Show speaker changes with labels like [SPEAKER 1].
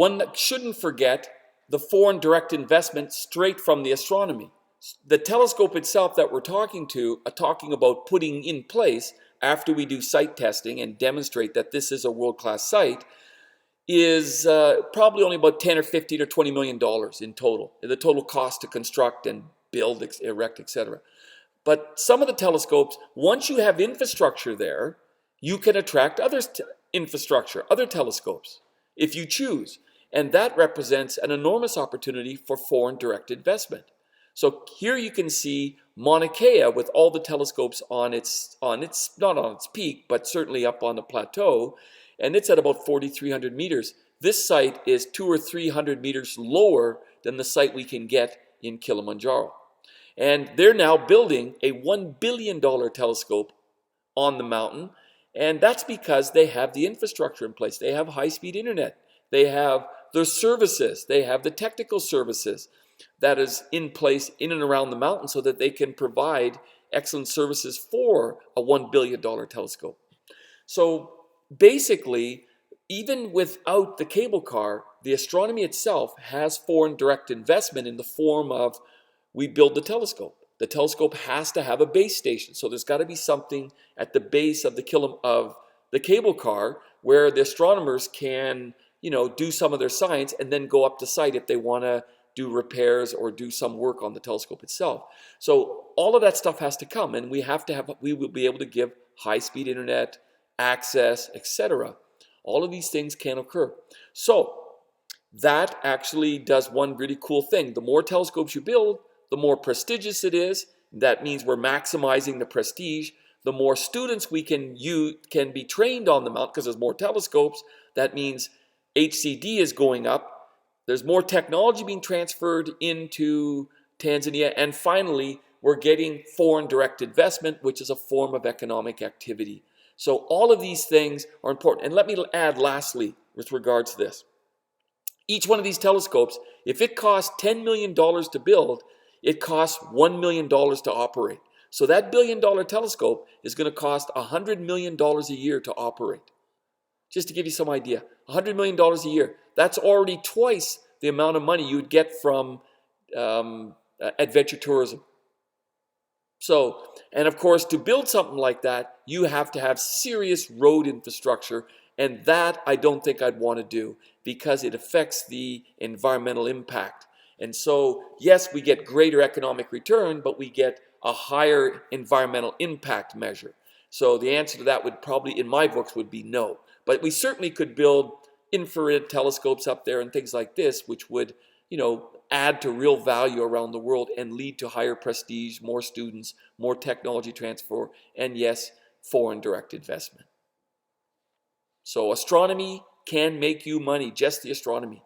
[SPEAKER 1] One that shouldn't forget the foreign direct investment straight from the astronomy. The telescope itself that we're talking about putting in place after we do site testing and demonstrate that this is a world-class site, is probably only about 10 or 15 or 20 million dollars in total, the total cost to construct and build, erect, etc. But some of the telescopes, once you have infrastructure there, you can attract other infrastructure, other telescopes, if you choose. And that represents an enormous opportunity for foreign direct investment. So here you can see Mauna Kea with all the telescopes on its not on its peak, but certainly up on the plateau, and it's at about 4,300 meters. This site is 200 or 300 meters lower than the site we can get in Kilimanjaro. And they're now building a $1 billion telescope on the mountain, and that's because they have the infrastructure in place. They have high-speed internet. They have their services. They have the technical services that is in place in and around the mountain so that they can provide excellent services for a $1 billion telescope. So basically, even without the cable car, the astronomy itself has foreign direct investment in the form of we build the telescope. The telescope has to have a base station, so there's got to be something at the base of the cable car where the astronomers can, do some of their science and then go up to site if they want to do repairs or do some work on the telescope itself. So all of that stuff has to come, and we will be able to give high-speed internet, access, etc. All of these things can occur. So that actually does one really cool thing. The more telescopes you build, the more prestigious it is. That means we're maximizing the prestige. The more students we can be trained on the mountain because there's more telescopes. That means HCD is going up. There's more technology being transferred into Tanzania. And finally, we're getting foreign direct investment, which is a form of economic activity. So all of these things are important. And let me add lastly with regards to this. Each one of these telescopes, if it costs $10 million to build, it costs $1 million to operate. So that $1 billion telescope is going to cost $100 million a year to operate. Just to give you some idea, $100 million a year. That's already twice the amount of money you would get from adventure tourism. So, and of course, to build something like that, you have to have serious road infrastructure, and that I don't think I'd want to do because it affects the environmental impact. And so, yes, we get greater economic return, but we get a higher environmental impact measure. So the answer to that would probably, in my books, would be no. But we certainly could build infrared telescopes up there and things like this, which would, add to real value around the world and lead to higher prestige, more students, more technology transfer, and yes, foreign direct investment. So astronomy can make you money, just the astronomy.